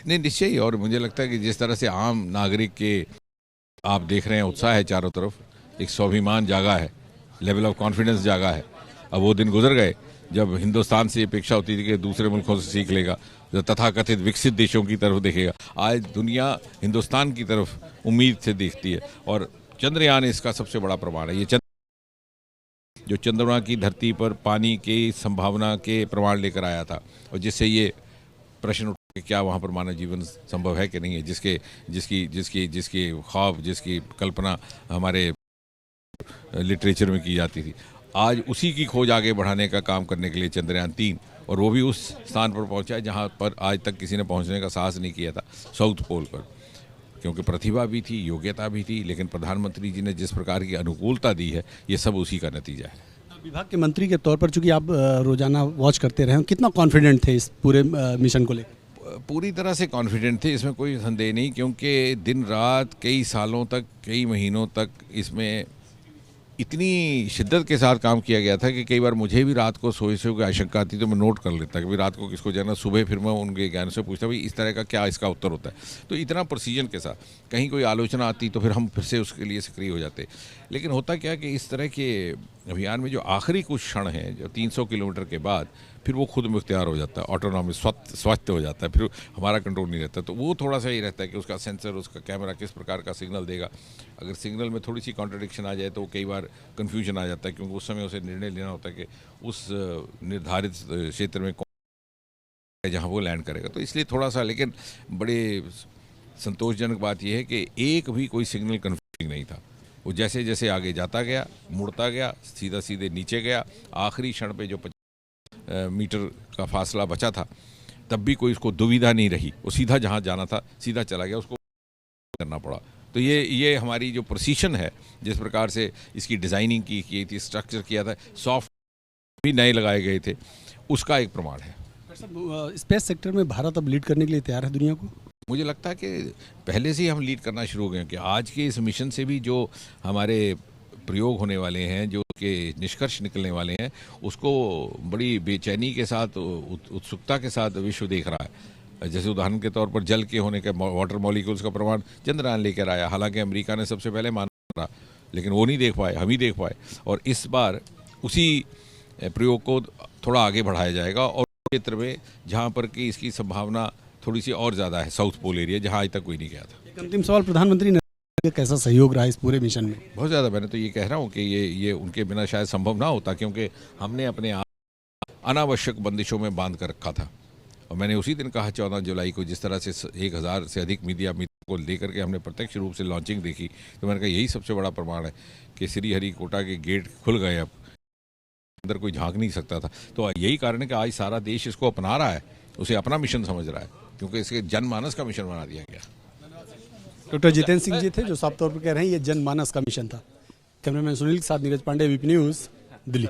नहीं, निश्चय ही। और मुझे लगता है कि जिस तरह से आम नागरिक के आप देख रहे हैं उत्साह है चारों तरफ, एक स्वाभिमान जागा है, लेवल ऑफ कॉन्फिडेंस जागा है। अब वो दिन गुजर गए जब हिंदुस्तान से अपेक्षा होती थी कि दूसरे मुल्कों से सीख लेगा, जो तथाकथित विकसित देशों की तरफ देखेगा। आज दुनिया हिंदुस्तान की तरफ उम्मीद से देखती है और चंद्रयान इसका सबसे बड़ा प्रमाण है। ये जो चंद्रमा की धरती पर पानी की संभावना के प्रमाण लेकर आया था और जिससे ये प्रश्न उठा कि क्या वहाँ पर मानव जीवन संभव है कि नहीं है, जिसकी ख्वाब, जिसकी कल्पना हमारे लिटरेचर में की जाती थी। आज उसी की खोज आगे बढ़ाने का काम करने के लिए चंद्रयान 3, और वो भी उस स्थान पर पहुंचा है जहां पर आज तक किसी ने पहुंचने का साहस नहीं किया था, साउथ पोल पर। क्योंकि प्रतिभा भी थी, योग्यता भी थी, लेकिन प्रधानमंत्री जी ने जिस प्रकार की अनुकूलता दी है, ये सब उसी का नतीजा है। विभाग के मंत्री के तौर पर चूंकि आप रोजाना वॉच करते रहे, कितना कॉन्फिडेंट थे इस पूरे मिशन को लेकर? पूरी तरह से कॉन्फिडेंट थे, इसमें कोई संदेह नहीं। क्योंकि दिन रात कई सालों तक, कई महीनों तक इसमें इतनी शिद्दत के साथ काम किया गया था कि कई बार मुझे भी रात को सोए की आशंका आती तो मैं नोट कर लेता कि भाई रात को किसको जाना, सुबह फिर मैं उनके ज्ञान से पूछता भाई इस तरह का क्या इसका उत्तर होता है। तो इतना प्रोसीजन के साथ कहीं कोई आलोचना आती तो फिर हम फिर से उसके लिए सक्रिय हो जाते। लेकिन होता क्या कि इस तरह के अभियान में जो आखिरी कुछ क्षण हैं, जो 300 किलोमीटर के बाद फिर वो खुद मुख्तियार हो जाता है, ऑटोनॉमी स्वायत्त हो जाता है, फिर हमारा कंट्रोल नहीं रहता। तो वो थोड़ा सा ही रहता है कि उसका सेंसर, उसका कैमरा किस प्रकार का सिग्नल देगा। अगर सिग्नल में थोड़ी सी कॉन्ट्रडिक्शन आ जाए तो कई बार कन्फ्यूजन आ जाता है, क्योंकि उस समय उसे निर्णय लेना होता है कि उस निर्धारित क्षेत्र में कौन है जहाँ वो लैंड करेगा। तो इसलिए थोड़ा सा, लेकिन बड़े संतोषजनक बात यह है कि एक भी कोई सिग्नल कन्फ्यूजिंग नहीं था। वो जैसे जैसे आगे जाता गया, मुड़ता गया, सीधा सीधे नीचे गया, आखिरी क्षण पे जो 50 मीटर का फासला बचा था तब भी कोई उसको दुविधा नहीं रही, वो सीधा जहाँ जाना था सीधा चला गया, उसको करना पड़ा। तो ये हमारी जो प्रोसीजन है, जिस प्रकार से इसकी डिज़ाइनिंग की थी, स्ट्रक्चर किया था, सॉफ्ट भी नए लगाए गए थे, उसका एक प्रमाण है। स्पेस सेक्टर में भारत अब लीड करने के लिए तैयार है दुनिया को? मुझे लगता है कि पहले से ही हम लीड करना शुरू हो गए, कि आज के इस मिशन से भी जो हमारे प्रयोग होने वाले हैं, जो के निष्कर्ष निकलने वाले हैं, उसको बड़ी बेचैनी के साथ, उत्सुकता के साथ विश्व देख रहा है। जैसे उदाहरण के तौर पर जल के होने का, वाटर मॉलिक्यूल्स का प्रमाण चंद्रयान लेकर आया। हालांकि अमेरिका ने सबसे पहले माना, लेकिन वो नहीं देख पाए, हम ही देख पाए। और इस बार उसी प्रयोग को थोड़ा आगे बढ़ाया जाएगा और क्षेत्र में जहाँ पर कि इसकी संभावना थोड़ी सी और ज़्यादा है, साउथ पोल एरिया, जहाँ आज तक कोई नहीं गया था। एक अंतिम सवाल, प्रधानमंत्री ने कैसा सहयोग रहा इस पूरे मिशन में? बहुत ज़्यादा। मैंने तो ये कह रहा हूँ कि ये उनके बिना शायद संभव ना होता, क्योंकि हमने अपने आप अनावश्यक बंदिशों में बांध कर रखा था। और मैंने उसी दिन कहा 14 जुलाई को, जिस तरह से 1000 से अधिक मीडिया को लेकर के हमने प्रत्यक्ष रूप से लॉन्चिंग देखी, तो मैंने कहा यही सबसे बड़ा प्रमाण है कि श्रीहरिकोटा के गेट खुल गए, अब अंदर कोई झांक नहीं सकता था। तो यही कारण है कि आज सारा देश इसको अपना रहा है, उसे अपना मिशन समझ रहा है, क्योंकि इसके जनमानस का मिशन बना दिया गया। डॉक्टर जितेंद्र सिंह जी थे जो साफ तौर पर कह रहे हैं ये जनमानस का मिशन था। कैमरामैन सुनील के साथ नीरज पांडे, वीपी न्यूज़, दिल्ली।